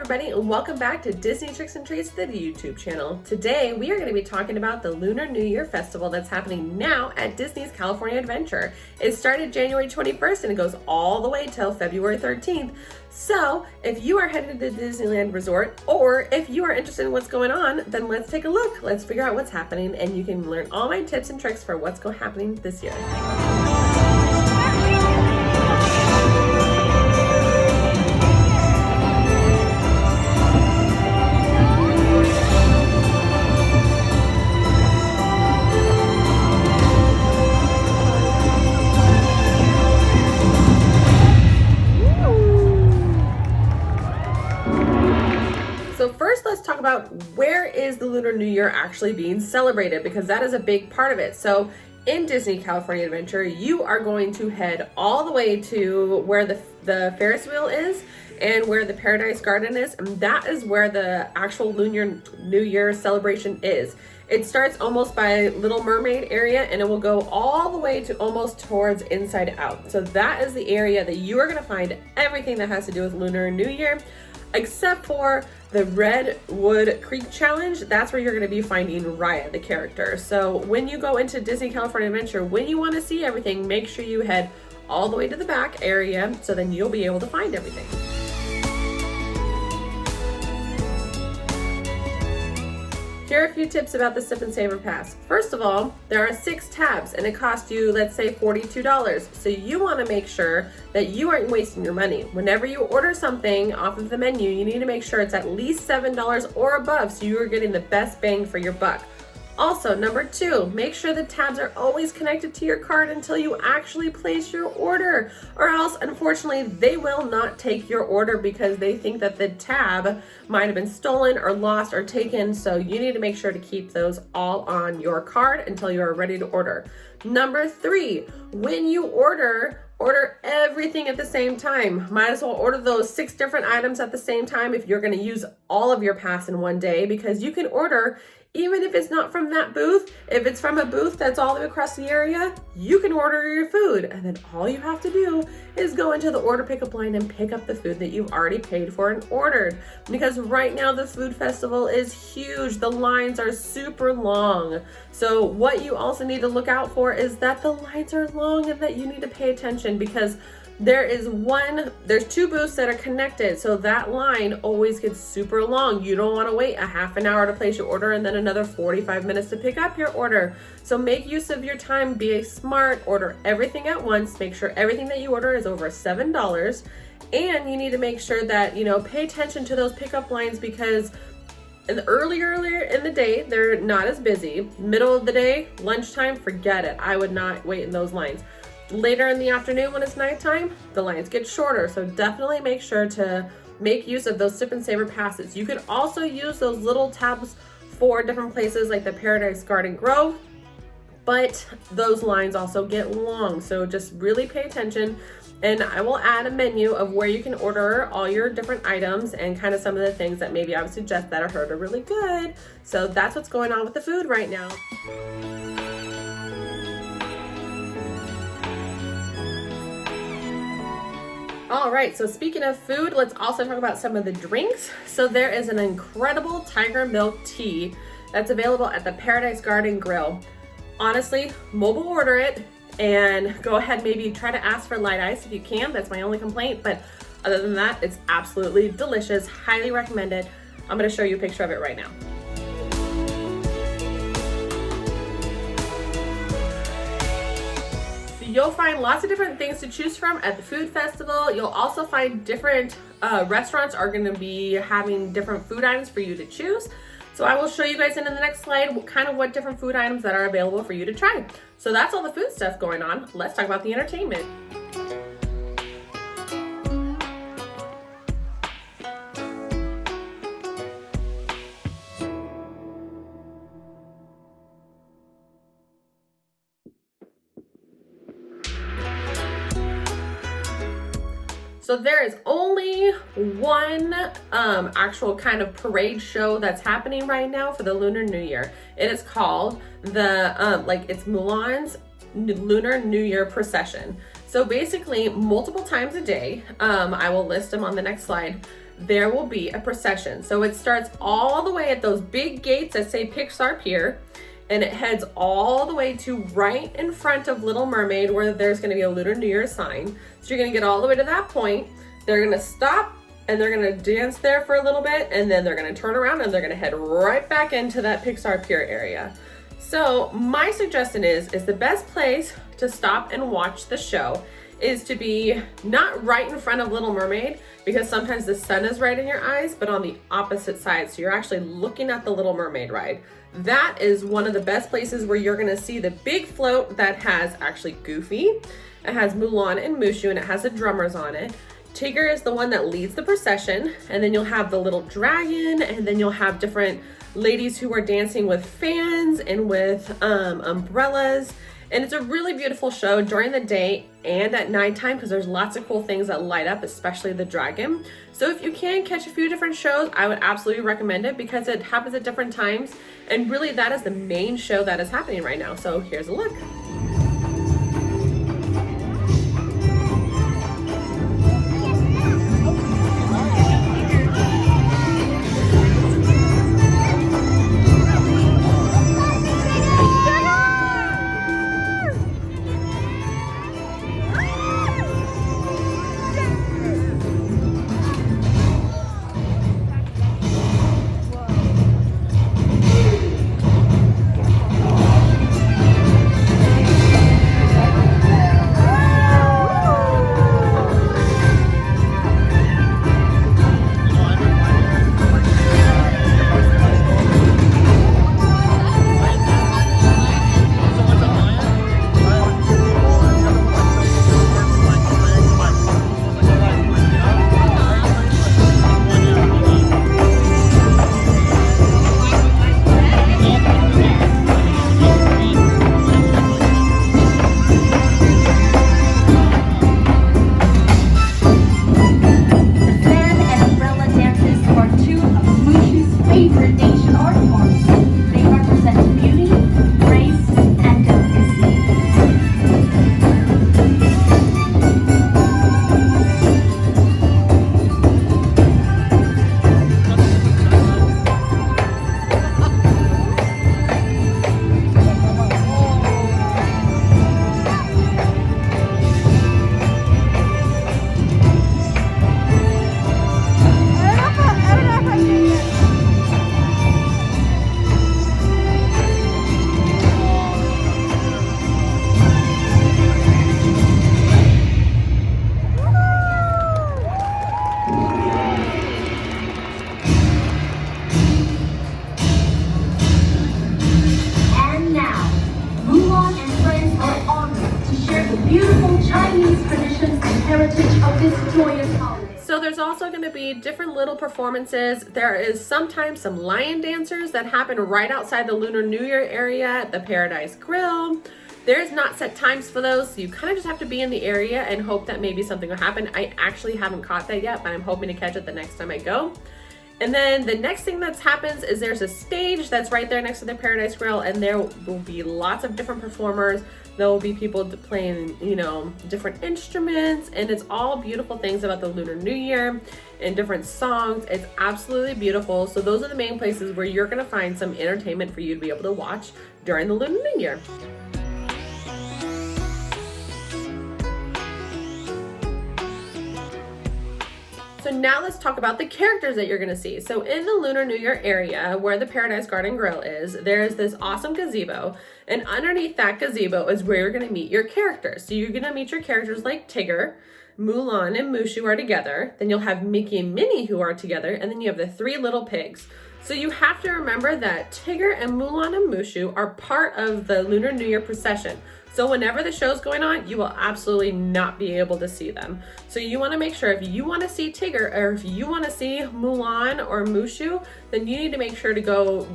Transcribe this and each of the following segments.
everybody, and welcome back to Disney Tricks and Treats, the YouTube channel. Today, we are going to be talking about the Lunar New Year Festival that's happening now at Disney's California Adventure. It started January 21st and it goes all the way till February 13th. So, if you are headed to Disneyland Resort, or if you are interested in what's going on, then let's take a look. Let's figure out what's happening, and you can learn all my tips and tricks for what's happening this year. So first, let's talk about where is the Lunar New Year actually being celebrated, because that is a big part of it. So in Disney California Adventure, you are going to head all the way to where the Ferris wheel is and where the Paradise Garden is, and that is where the actual Lunar New Year celebration is. It starts almost by Little Mermaid area and it will go all the way to almost towards Inside Out. So that is the area that you are going to find everything that has to do with Lunar New Year, except for the Redwood Creek Challenge. That's where you're going to be finding Raya, the character. So when you go into Disney California Adventure, when you want to see everything, make sure you head all the way to the back area, so then you'll be able to find everything. Here are a few tips about the Sip and Savor Pass. First of all, there are 6 tabs and it costs you, let's say, $42. So you want to make sure that you aren't wasting your money. Whenever you order something off of the menu, you need to make sure it's at least $7 or above, so you are getting the best bang for your buck. Also, number 2, make sure the tabs are always connected to your card until you actually place your order, or else, unfortunately, they will not take your order because they think that the tab might have been stolen or lost or taken. So you need to make sure to keep those all on your card until you are ready to order. Number 3, when you order everything at the same time. Might as well order those 6 different items at the same time if you're going to use all of your pass in one day, because you can order even if it's not from that booth. If it's from a booth that's all the way across the area, you can order your food, and then all you have to do is go into the order pickup line and pick up the food that you've already paid for and ordered. Because right now the food festival is huge. The lines are super long. So what you also need to look out for is that the lines are long and that you need to pay attention, because there's 2 booths that are connected, so that line always gets super long. You don't want to wait a half an hour to place your order and then another 45 minutes to pick up your order. So make use of your time, be smart, order everything at once, make sure everything that you order is over $7, and you need to make sure that, pay attention to those pickup lines, because earlier in the day, they're not as busy. Middle of the day, lunchtime, forget it. I would not wait in those lines. Later in the afternoon when it's nighttime, the lines get shorter. So definitely make sure to make use of those Sip and Savor passes. You can also use those little tabs for different places like the Paradise Garden Grove, but those lines also get long. So just really pay attention. And I will add a menu of where you can order all your different items and kind of some of the things that maybe I would suggest that I heard are really good. So that's what's going on with the food right now. All right, so speaking of food, let's also talk about some of the drinks. So there is an incredible tiger milk tea that's available at the Paradise Garden Grill. Honestly, mobile order it and go ahead, maybe try to ask for light ice if you can. That's my only complaint, but other than that, it's absolutely delicious. Highly recommended. I'm gonna show you a picture of it right now. You'll find lots of different things to choose from at the food festival. You'll also find different restaurants are going to be having different food items for you to choose. So I will show you guys in the next slide what different food items that are available for you to try. So that's all the food stuff going on. Let's talk about the entertainment. So there is only one actual kind of parade show that's happening right now for the Lunar New Year. It is called it's Mulan's Lunar New Year Procession. So basically, multiple times a day, I will list them on the next slide, there will be a procession. So it starts all the way at those big gates that say Pixar Pier, and it heads all the way to right in front of Little Mermaid, where there's gonna be a Lunar New Year sign. So you're gonna get all the way to that point. They're gonna stop and they're gonna dance there for a little bit, and then they're gonna turn around and they're gonna head right back into that Pixar Pier area. So my suggestion is the best place to stop and watch the show is to be not right in front of Little Mermaid, because sometimes the sun is right in your eyes, but on the opposite side. So you're actually looking at the Little Mermaid ride. That is one of the best places where you're gonna see the big float that has actually Goofy, it has Mulan and Mushu, and it has the drummers on it. Tigger is the one that leads the procession, and then you'll have the little dragon, and then you'll have different ladies who are dancing with fans and with umbrellas. And it's a really beautiful show during the day and at nighttime, because there's lots of cool things that light up, especially the dragon. So if you can catch a few different shows, I would absolutely recommend it, because it happens at different times. And really that is the main show that is happening right now. So here's a look. So there's also going to be different little performances. There is sometimes some lion dancers that happen right outside the Lunar New Year area at the Paradise Grill. There's not set times for those, so you kind of just have to be in the area and hope that maybe something will happen. I actually haven't caught that yet, but I'm hoping to catch it the next time I go. And then the next thing that happens is there's a stage that's right there next to the Paradise Grill, and there will be lots of different performers. There will be people playing, different instruments, and it's all beautiful things about the Lunar New Year and different songs. It's absolutely beautiful. So those are the main places where you're gonna find some entertainment for you to be able to watch during the Lunar New Year. So now let's talk about the characters that you're gonna see. So in the Lunar New Year area where the Paradise Garden Grill is, there's this awesome gazebo, and underneath that gazebo is where you're gonna meet your characters. So you're gonna meet your characters like Tigger, Mulan, and Mushu are together. Then you'll have Mickey and Minnie who are together, and then you have the three little pigs. So you have to remember that Tigger and Mulan and Mushu are part of the Lunar New Year procession. So whenever the show's going on, you will absolutely not be able to see them. So you wanna make sure if you wanna see Tigger or if you wanna see Mulan or Mushu, then you need to make sure to go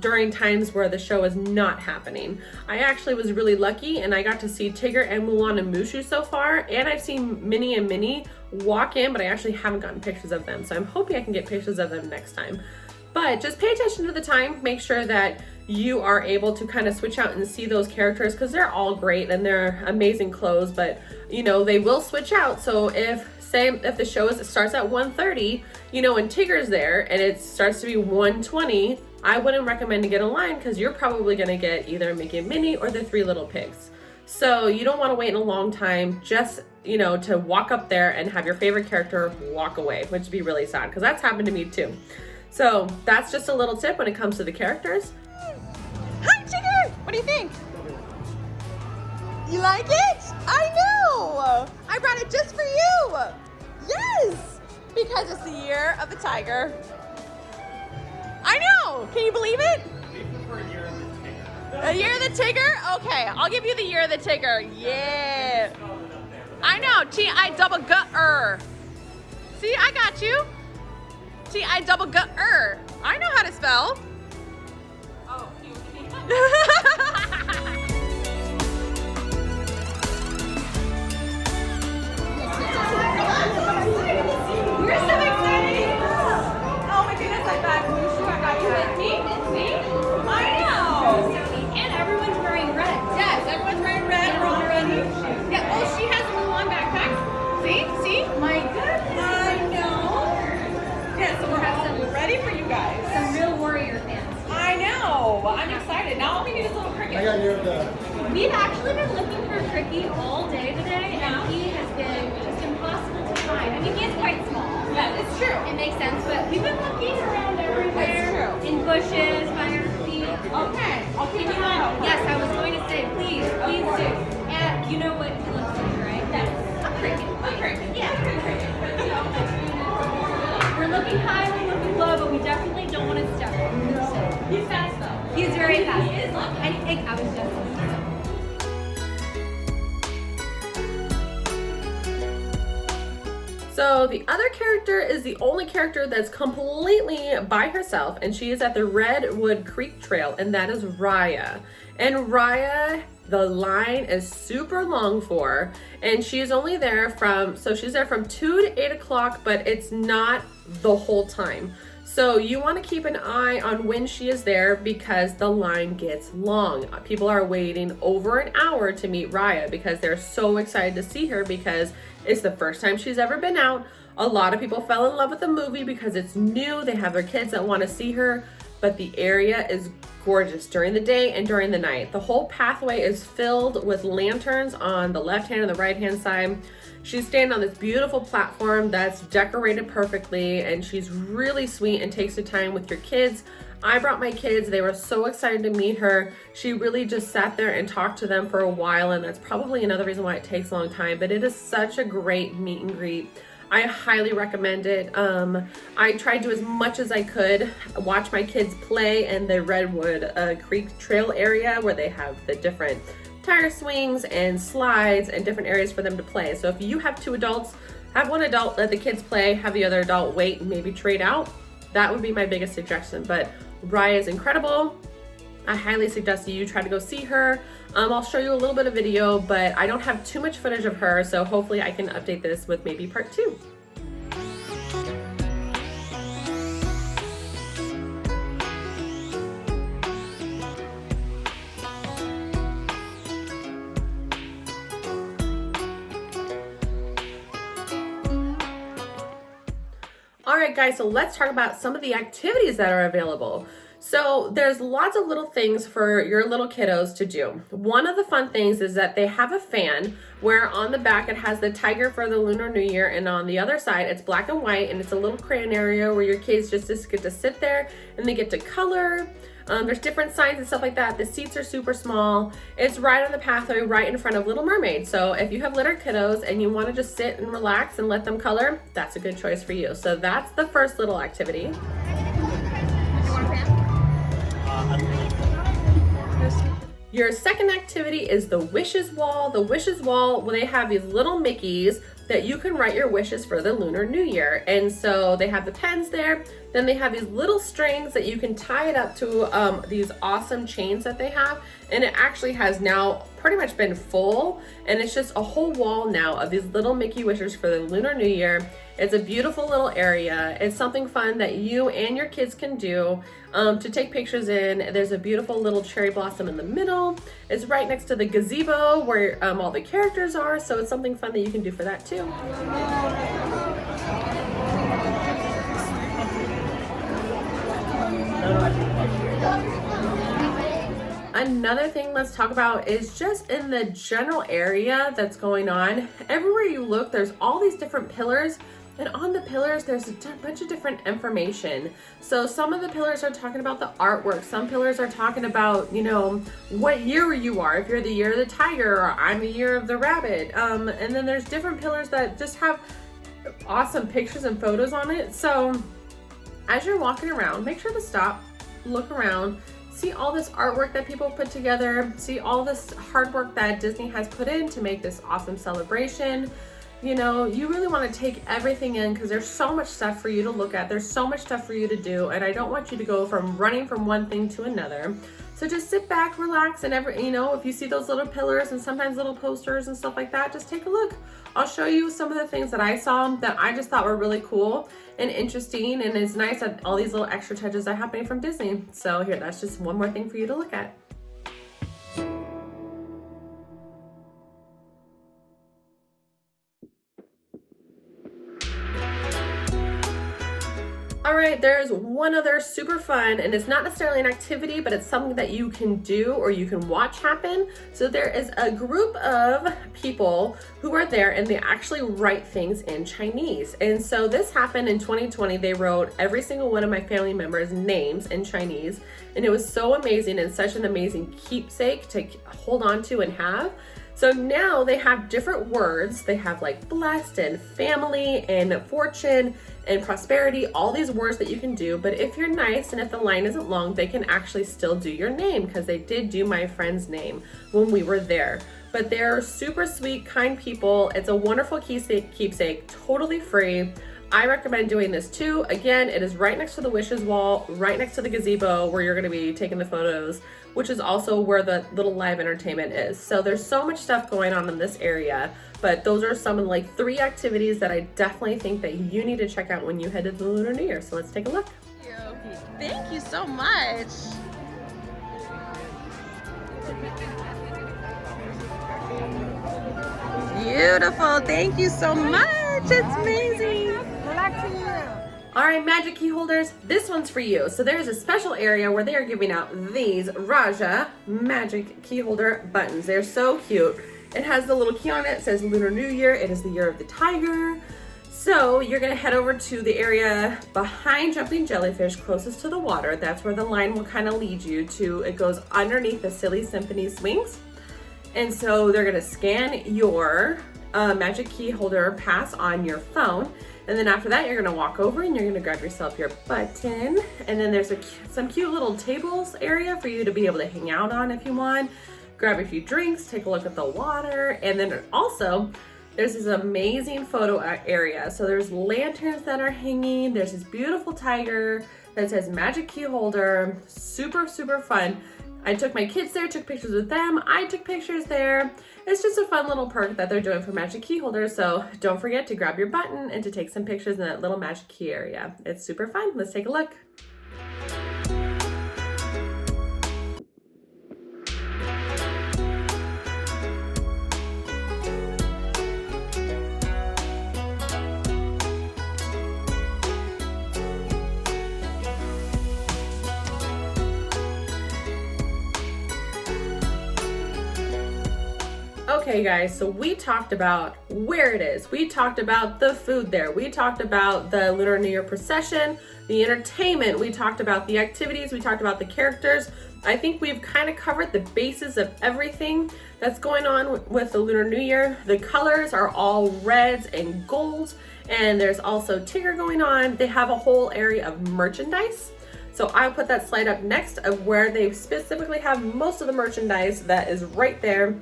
during times where the show is not happening. I actually was really lucky and I got to see Tigger and Mulan and Mushu so far, and I've seen Minnie and Minnie walk in, but I actually haven't gotten pictures of them. So I'm hoping I can get pictures of them next time. But just pay attention to the time, make sure that you are able to kind of switch out and see those characters, because they're all great and they're amazing clothes, but you know, they will switch out. So if the show starts at 1:30, you know, and Tigger's there and it starts to be 1:20, I wouldn't recommend to get in line, because you're probably going to get either Mickey and Minnie or the Three Little Pigs. So you don't want to wait a long time just, you know, to walk up there and have your favorite character walk away, which would be really sad, because that's happened to me too. So that's just a little tip when it comes to the characters. Hi, Tigger! What do you think? You like it? I know! I brought it just for you! Yes! Because it's the year of the tiger. I know! Can you believe it? A year of the Tigger? Okay, I'll give you the year of the Tigger. Yeah. I know. T-I-double-gut-er. See, I got you. T-I-double-gut-er. I know how to spell. Oh, you. You're so excited. Oh my goodness, I got you. I got you with me. See? I know. And everyone's wearing red. Yes, everyone's wearing red. We're all ready. Yeah. Oh, she has a Lunar backpack. See? My goodness. I know. Yeah, so we're all ready for you guys. Some real warrior fans. I know. I'm excited. Now all we need is a little cricket. I got you the. We've actually been looking for Cricky all day today, and he has been just impossible to find. I mean, he is quite small. Yeah, it's true. It makes sense, but we've been looking around everywhere. That's true. In bushes, by our feet. Okay, I'll keep an eye out. Yes, I was going to say, please do. And you know what he looks like, right? That's a cricket. A cricket. Yeah, a cricket. We're looking high, we're looking low, but we definitely don't want to step on him. So. He's fast though. He's very fast. He is lucky. I was just. So the other character is the only character that's completely by herself, and she is at the Redwood Creek Trail, and that is Raya. And Raya, the line is super long for her, and she is only there she's there from 2 to 8 o'clock, but it's not the whole time. So you want to keep an eye on when she is there, because the line gets long. People are waiting over an hour to meet Raya because they're so excited to see her, because it's the first time she's ever been out. A lot of people fell in love with the movie because it's new. They have their kids that want to see her, but the area is gorgeous during the day and during the night. The whole pathway is filled with lanterns on the left hand and the right hand side. She's standing on this beautiful platform that's decorated perfectly, and she's really sweet and takes the time with your kids. I brought my kids. They were so excited to meet her. She really just sat there and talked to them for a while, and that's probably another reason why it takes a long time, but it is such a great meet and greet. I highly recommend it. I tried to, as much as I could, watch my kids play in the Redwood Creek Trail area, where they have the different tire swings and slides and different areas for them to play. So if you have 2 adults, have one adult let the kids play, have the other adult wait and maybe trade out. That would be my biggest suggestion. But Raya is incredible. I highly suggest that you try to go see her. I'll show you a little bit of video, but I don't have too much footage of her, so hopefully I can update this with maybe part 2. All right, guys, so let's talk about some of the activities that are available. So there's lots of little things for your little kiddos to do. One of the fun things is that they have a fan where on the back it has the tiger for the Lunar New Year, and on the other side it's black and white, and it's a little crayon area where your kids just get to sit there and they get to color. There's different signs and stuff like that. The seats are super small. It's right on the pathway, right in front of Little Mermaid. So if you have little kiddos and you want to just sit and relax and let them color, that's a good choice for you. So that's the first little activity. Your second activity is the Wishes Wall. The Wishes Wall, well, they have these little Mickeys that you can write your wishes for the Lunar New Year. And so they have the pens there. Then they have these little strings that you can tie it up to these awesome chains that they have. And it actually has now pretty much been full. And it's just a whole wall now of these little Mickey wishers for the Lunar New Year. It's a beautiful little area. It's something fun that you and your kids can do to take pictures in. There's a beautiful little cherry blossom in the middle. It's right next to the gazebo where all the characters are. So it's something fun that you can do for that too. Another thing let's talk about is just in the general area that's going on. Everywhere you look, there's all these different pillars, and on the pillars, there's a bunch of different information. So some of the pillars are talking about the artwork. Some pillars are talking about, you know, what year you are. If you're the year of the tiger, or I'm the year of the rabbit. And then there's different pillars that just have awesome pictures and photos on it. So as you're walking around, make sure to stop, look around, see all this artwork that people put together, see all this hard work that Disney has put in to make this awesome celebration. You know, you really want to take everything in because there's so much stuff for you to look at. There's so much stuff for you to do, and I don't want you to go from running from one thing to another. So just sit back, relax, and you know, if you see those little pillars and sometimes little posters and stuff like that, just take a look. I'll show you some of the things that I saw that I just thought were really cool and interesting, and it's nice that all these little extra touches are happening from Disney. So here, that's just one more thing for you to look at. All right, there's one other super fun, and it's not necessarily an activity, but it's something that you can do or you can watch happen. So there is a group of people who are there, and they actually write things in Chinese. And so this happened in 2020. They wrote every single one of my family members' names in Chinese, and it was so amazing and such an amazing keepsake to hold on to and have. So now they have different words. They have like blessed and family and fortune and prosperity, all these words that you can do. But if you're nice and if the line isn't long, they can actually still do your name, because they did do my friend's name when we were there. But they're super sweet, kind people. It's a wonderful keepsake, totally free. I recommend doing this too. Again, it is right next to the wishes wall, right next to the gazebo where you're gonna be taking the photos, which is also where the little live entertainment is. So there's so much stuff going on in this area, but those are some of like 3 activities that I definitely think that you need to check out when you head to the Lunar New Year. So let's take a look. Thank you so much. Beautiful. Thank you so much. It's amazing. All right, magic key holders, this one's for you. So there's a special area where they are giving out these Raja magic key holder buttons. They're so cute. It has the little key on it. It says Lunar New Year. It is the year of the tiger. So you're gonna head over to the area behind Jumping Jellyfish, closest to the water. That's where the line will kind of lead you to. It goes underneath the Silly Symphony swings. And so they're gonna scan your magic key holder pass on your phone. And then after that, you're gonna walk over and you're gonna grab yourself your button. And then there's some cute little tables area for you to be able to hang out on if you want. Grab a few drinks, take a look at the water. And then also, there's this amazing photo area. So there's lanterns that are hanging. There's this beautiful tiger that says magic key holder. Super, super fun. I took my kids there, took pictures with them. I took pictures there. It's just a fun little perk that they're doing for magic key holders. So don't forget to grab your button and to take some pictures in that little magic key area. It's super fun. Let's take a look. Okay guys, so we talked about where it is. We talked about the food there. We talked about the Lunar New Year procession, the entertainment. We talked about the activities. We talked about the characters. I think we've kind of covered the bases of everything that's going on with the Lunar New Year. The colors are all reds and golds, and there's also Tigger going on. They have a whole area of merchandise. So I'll put that slide up next of where they specifically have most of the merchandise that is right there.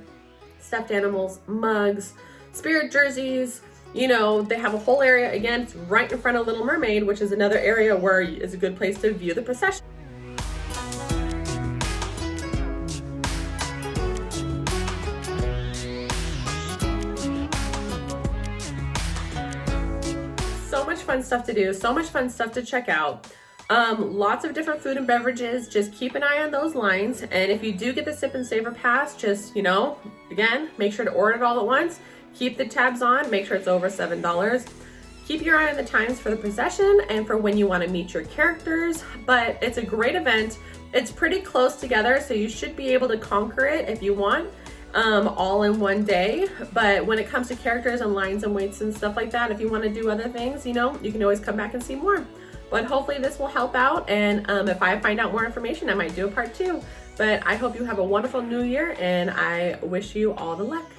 Stuffed animals, mugs, spirit jerseys, You know, they have a whole area, again, it's right in front of Little Mermaid, which is another area where is a good place to view the procession. So much fun stuff to do, so much fun stuff to check out. Lots of different food and beverages. Just keep an eye on those lines. And if you do get the Sip and Savor Pass, just, you know, again, make sure to order it all at once. Keep the tabs on, make sure it's over $7. Keep your eye on the times for the procession and for when you want to meet your characters. But it's a great event. It's pretty close together, so you should be able to conquer it if you want. All in one day. But when it comes to characters and lines and waits and stuff like that, if you want to do other things, you know, you can always come back and see more. But hopefully this will help out, and if I find out more information, I might do a part 2. But I hope you have a wonderful new year, and I wish you all the luck.